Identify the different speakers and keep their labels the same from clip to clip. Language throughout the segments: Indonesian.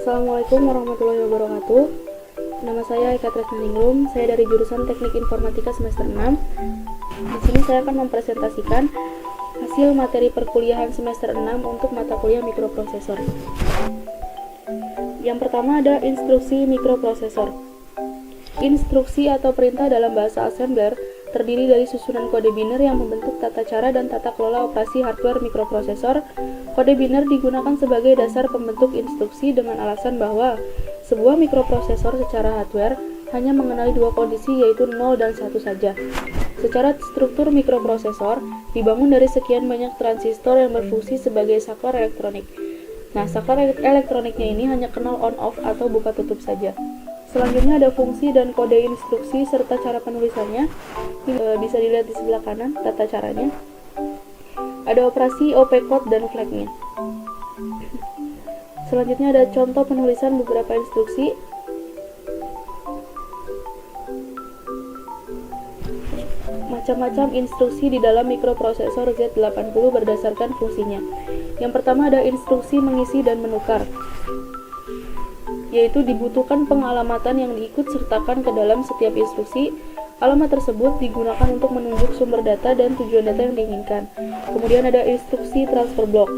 Speaker 1: Assalamualaikum warahmatullahi wabarakatuh. Nama saya Eka Tresnaningrum, saya dari jurusan Teknik Informatika semester 6. Di sini saya akan mempresentasikan hasil materi perkuliahan semester 6 untuk mata kuliah mikroprosesor. Yang pertama ada instruksi mikroprosesor. Instruksi atau perintah dalam bahasa assembler terdiri dari susunan kode biner yang membentuk tata cara dan tata kelola operasi hardware mikroprosesor. Kode biner digunakan sebagai dasar pembentuk instruksi dengan alasan bahwa sebuah mikroprosesor secara hardware hanya mengenali dua kondisi, yaitu 0 dan 1 saja. Secara struktur mikroprosesor dibangun dari sekian banyak transistor yang berfungsi sebagai saklar elektronik. Nah, saklar elektroniknya ini hanya kenal on-off atau buka tutup saja. Selanjutnya ada fungsi dan kode instruksi serta cara penulisannya. Bisa dilihat di sebelah kanan tata caranya. Ada operasi, opcode, dan flagnya. Selanjutnya ada contoh penulisan beberapa instruksi. Macam-macam instruksi di dalam mikroprosesor Z80 berdasarkan fungsinya. Yang pertama ada instruksi mengisi dan menukar, yaitu dibutuhkan pengalamatan yang diikut sertakan ke dalam setiap instruksi. Alamat tersebut digunakan untuk menunjuk sumber data dan tujuan data yang diinginkan. Kemudian ada instruksi transfer block,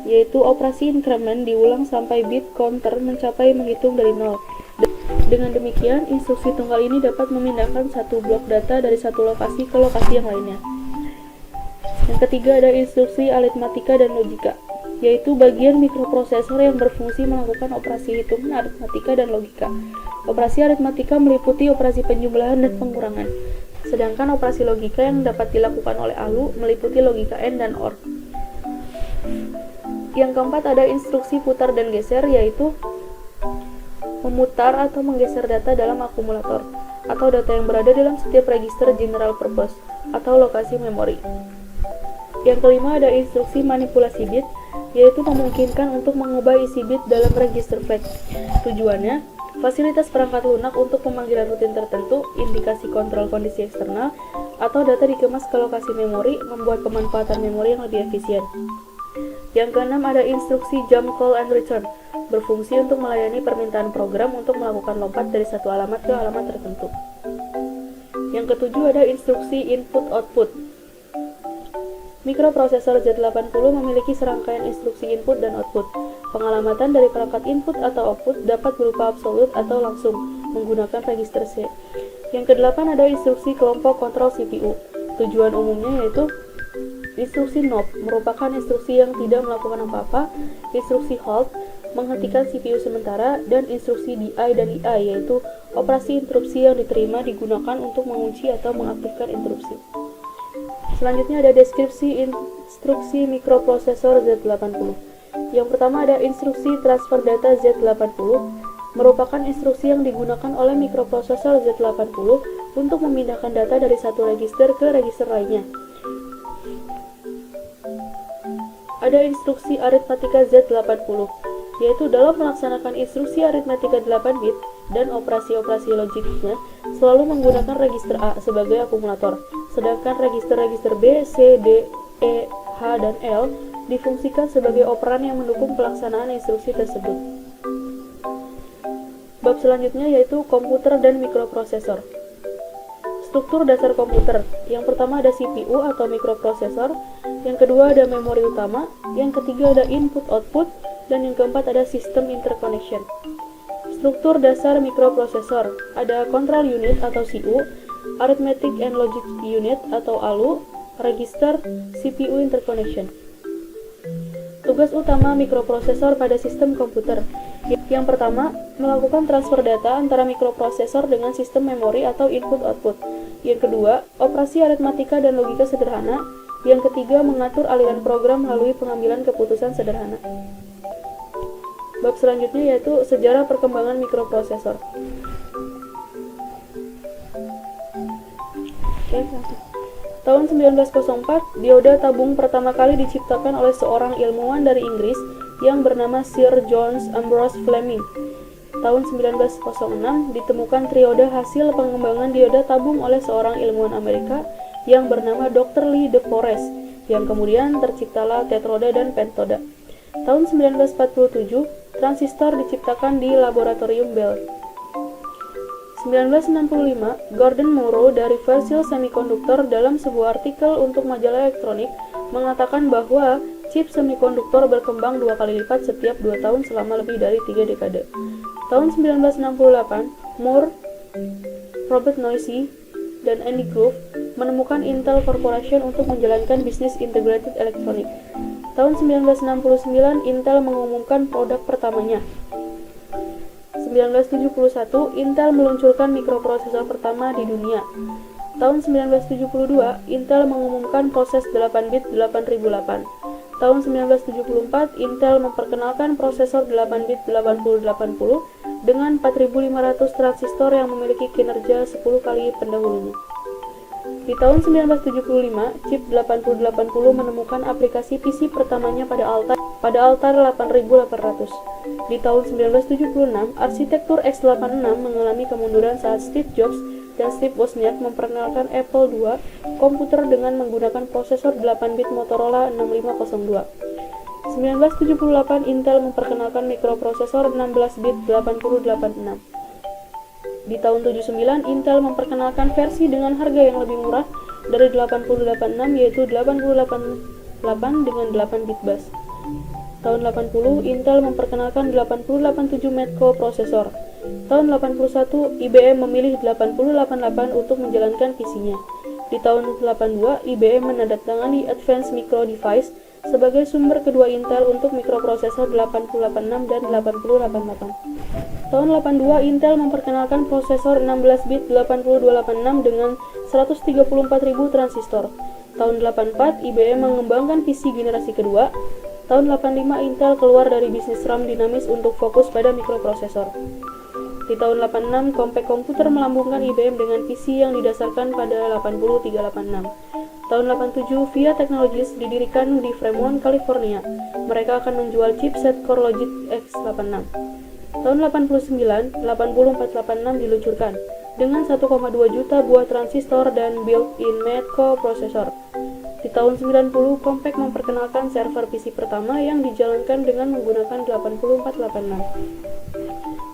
Speaker 1: yaitu operasi increment diulang sampai bit counter mencapai menghitung dari 0. Dengan demikian, instruksi tunggal ini dapat memindahkan satu blok data dari satu lokasi ke lokasi yang lainnya. Yang ketiga ada instruksi aritmatika dan logika, yaitu bagian mikroprosesor yang berfungsi melakukan operasi hitungan aritmatika dan logika. Operasi aritmatika meliputi operasi penjumlahan dan pengurangan, sedangkan operasi logika yang dapat dilakukan oleh ALU meliputi logika AND dan OR. Yang keempat ada instruksi putar dan geser, yaitu memutar atau menggeser data dalam akumulator atau data yang berada dalam setiap register general purpose atau lokasi memori. Yang kelima ada instruksi manipulasi bit, yaitu memungkinkan untuk mengubah isi bit dalam register flag. Tujuannya, fasilitas perangkat lunak untuk pemanggilan rutin tertentu, indikasi kontrol kondisi eksternal, atau data dikemas ke lokasi memori, membuat pemanfaatan memori yang lebih efisien. Yang keenam ada instruksi jump call and return, berfungsi untuk melayani permintaan program untuk melakukan lompat dari satu alamat ke alamat tertentu. Yang ketujuh ada instruksi input-output. Mikroprosesor Z80 memiliki serangkaian instruksi input dan output. Pengalamatan dari perangkat input atau output dapat berupa absolut atau langsung menggunakan register C. Yang kedelapan ada instruksi kelompok kontrol CPU. Tujuan umumnya yaitu instruksi NOP merupakan instruksi yang tidak melakukan apa-apa, instruksi halt menghentikan CPU sementara, dan instruksi DI dan EI yaitu operasi interupsi yang diterima digunakan untuk mengunci atau mengaktifkan interupsi. Selanjutnya ada deskripsi instruksi mikroprosesor Z80. Yang pertama ada instruksi transfer data Z80, merupakan instruksi yang digunakan oleh mikroprosesor Z80 untuk memindahkan data dari satu register ke register lainnya. Ada instruksi aritmatika Z80, yaitu dalam melaksanakan instruksi aritmatika 8 bit dan operasi-operasi logiknya selalu menggunakan register A sebagai akumulator, sedangkan register-register B, C, D, E, H, dan L difungsikan sebagai operan yang mendukung pelaksanaan instruksi tersebut. Bab selanjutnya yaitu komputer dan mikroprosesor. Struktur dasar komputer. Yang pertama ada CPU atau mikroprosesor, yang kedua ada memori utama, yang ketiga ada input-output, dan yang keempat ada sistem interconnection. Struktur dasar mikroprosesor. Ada control unit atau CU, arithmetic and logic unit atau ALU, register, CPU interconnection. Tugas utama mikroprosesor pada sistem komputer. Yang pertama, melakukan transfer data antara mikroprosesor dengan sistem memori atau input-output. Yang kedua, operasi aritmatika dan logika sederhana. Yang ketiga, mengatur aliran program melalui pengambilan keputusan sederhana. Bab selanjutnya yaitu sejarah perkembangan mikroprosesor. Tahun 1904, dioda tabung pertama kali diciptakan oleh seorang ilmuwan dari Inggris yang bernama Sir John Ambrose Fleming. Tahun 1906 ditemukan trioda hasil pengembangan dioda tabung oleh seorang ilmuwan Amerika yang bernama Dr. Lee de Forest, yang kemudian terciptalah tetroda dan pentoda. Tahun 1947, transistor diciptakan di laboratorium Bell. 1965, Gordon Moore dari Versil Semiconductor dalam sebuah artikel untuk majalah elektronik mengatakan bahwa chip semikonduktor berkembang 2 kali lipat setiap 2 tahun selama lebih dari 3 dekade. Tahun 1968, Moore, Robert Noyce, dan Andy Grove menemukan Intel Corporation untuk menjalankan bisnis integrated elektronik. Tahun 1969, Intel mengumumkan produk pertamanya. 1971, Intel meluncurkan mikroprosesor pertama di dunia. Tahun 1972, Intel mengumumkan proses 8-bit 8008. Tahun 1974, Intel memperkenalkan prosesor 8-bit 8080 dengan 4500 transistor yang memiliki kinerja 10 kali pendahulunya. Di tahun 1975, chip 8080 menemukan aplikasi PC pertamanya pada Altair 8800. Di tahun 1976, arsitektur x86 mengalami kemunduran saat Steve Jobs dan Steve Wozniak memperkenalkan Apple II komputer dengan menggunakan prosesor 8-bit Motorola 6502. 1978, Intel memperkenalkan mikroprosesor 16-bit 8086. Di tahun 79, Intel memperkenalkan versi dengan harga yang lebih murah dari 8086 yaitu 888 dengan 8-bit bus. Tahun 80, Intel memperkenalkan 8087 microprosesor. Tahun 81, IBM memilih 8088 untuk menjalankan PC-nya. Di tahun 82, IBM menandatangani Advanced Micro Device sebagai sumber kedua Intel untuk mikroprosesor 8086 dan 8088. Tahun 82, Intel memperkenalkan prosesor 16-bit 8286 dengan 134.000 transistor. Tahun 84, IBM mengembangkan PC generasi kedua. Tahun 85, Intel keluar dari bisnis RAM dinamis untuk fokus pada mikroprosesor. Di tahun 86, Compaq Computer melambungkan IBM dengan PC yang didasarkan pada 80386. Tahun 87, VIA Technologies didirikan di Fremont, California. Mereka akan menjual chipset CoreLogic X86. Tahun 89, 80486 diluncurkan dengan 1,2 juta buah transistor dan built-in microprosesor. Di tahun 90, Compaq memperkenalkan server PC pertama yang dijalankan dengan menggunakan 8486.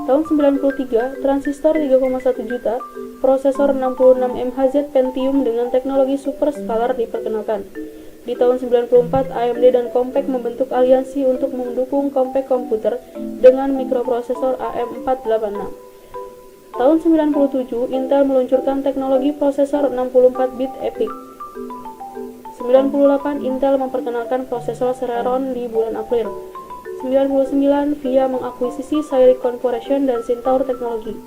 Speaker 1: Tahun 93, transistor 3,1 juta, prosesor 66 MHz Pentium dengan teknologi super scalar diperkenalkan. Di tahun 94, AMD dan Compaq membentuk aliansi untuk mendukung Compaq Computer dengan mikroprosesor AM486. Tahun 97, Intel meluncurkan teknologi prosesor 64-bit EPIC. 98, Intel memperkenalkan prosesor Celeron di bulan April. 99, VIA mengakuisisi Cyrix Corporation dan Centaur Technology.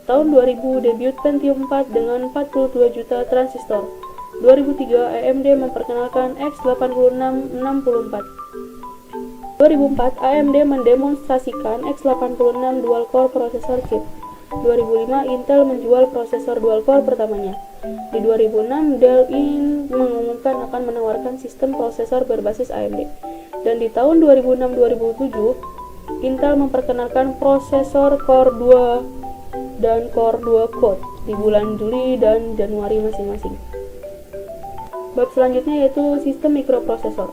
Speaker 1: Tahun 2000, debut Pentium 4 dengan 42 juta transistor. 2003, AMD memperkenalkan X86-64. 2004, AMD mendemonstrasikan X86 dual-core prosesor chip. 2005, Intel menjual prosesor dual-core pertamanya. Di 2006, Dell mengumumkan akan menawarkan sistem prosesor berbasis AMD. Dan di tahun 2006-2007, Intel memperkenalkan prosesor Core 2 dan Core 2 Code di bulan Juli dan Januari masing-masing. Bab selanjutnya yaitu sistem mikroprosesor.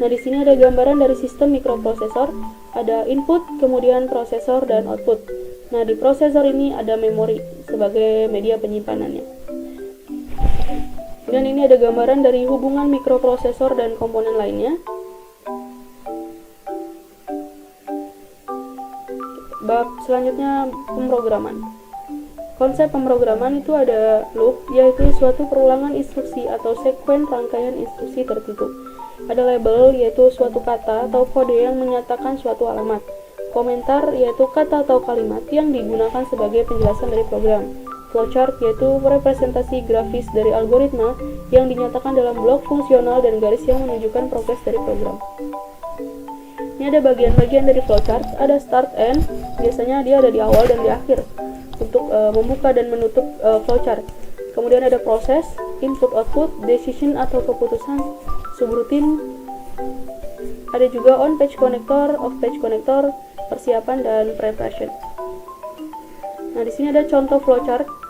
Speaker 1: Nah, di sini ada gambaran dari sistem mikroprosesor, ada input, kemudian prosesor dan output. Nah, di prosesor ini ada memori sebagai media penyimpanannya. Dan ini ada gambaran dari hubungan mikroprosesor dan komponen lainnya. Bab selanjutnya pemrograman. Konsep pemrograman itu ada loop, yaitu suatu perulangan instruksi atau sekuen rangkaian instruksi tertutup. Ada label, yaitu suatu kata atau kode yang menyatakan suatu alamat. Komentar, yaitu kata atau kalimat yang digunakan sebagai penjelasan dari program. Flowchart, yaitu representasi grafis dari algoritma yang dinyatakan dalam blok fungsional dan garis yang menunjukkan progres dari program. Ini ada bagian-bagian dari flowchart, ada start end, biasanya dia ada di awal dan di akhir untuk membuka dan menutup flowchart. Kemudian ada proses, input output, decision atau keputusan, subroutine. Ada juga on page connector, off page connector, persiapan dan preparation. Nah, di sini ada contoh flowchart.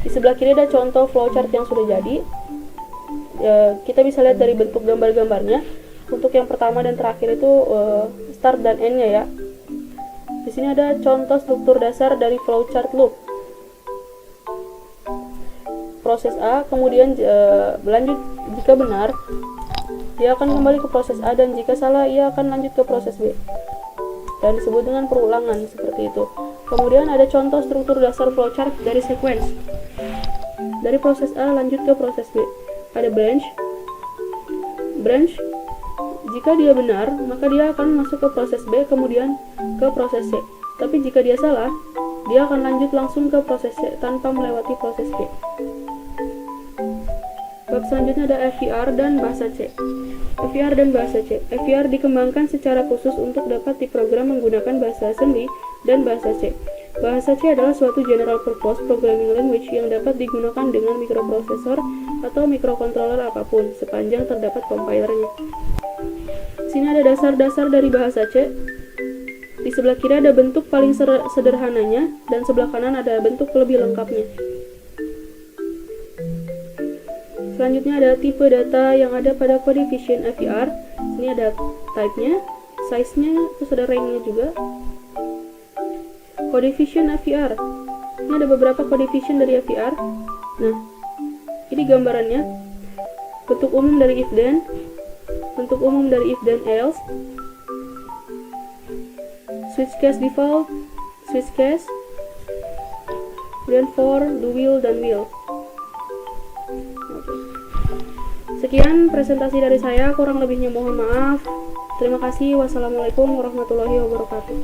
Speaker 1: Di sebelah kiri ada contoh flowchart yang sudah jadi. Kita bisa lihat dari bentuk gambar-gambarnya. untuk yang pertama dan terakhir itu start dan end-nya ya. Di sini ada contoh struktur dasar dari flowchart loop. Proses A, kemudian berlanjut jika benar, dia akan kembali ke proses A, dan jika salah, ia akan lanjut ke proses B. Dan disebut dengan perulangan, seperti itu. Kemudian ada contoh struktur dasar flowchart dari sequence. Dari proses A lanjut ke proses B. Ada branch. Jika dia benar, maka dia akan masuk ke proses B, kemudian ke proses C. Tapi jika dia salah, dia akan lanjut langsung ke proses C tanpa melewati proses B. Bab selanjutnya ada FVR dan bahasa C. FVR dan bahasa C. FVR dikembangkan secara khusus untuk dapat diprogram menggunakan bahasa assembly dan bahasa C. Bahasa C adalah suatu general purpose programming language yang dapat digunakan dengan mikroprosesor atau mikrokontroler apapun, sepanjang terdapat compilernya. Di sini ada dasar-dasar dari bahasa C. Di sebelah kiri ada bentuk paling sederhananya, dan sebelah kanan ada bentuk lebih lengkapnya. Selanjutnya ada tipe data yang ada pada codification FVR. Ini ada type-nya, size-nya, terus ada range-nya juga. Codification FVR. Ini ada beberapa codification dari FVR. Nah, ini gambarannya. Bentuk umum dari if then, bentuk umum dari if then else, switch case default, switch case, kemudian for, do will, dan will. Sekian presentasi dari saya, kurang lebihnya mohon maaf. Terima kasih. Wassalamualaikum warahmatullahi wabarakatuh.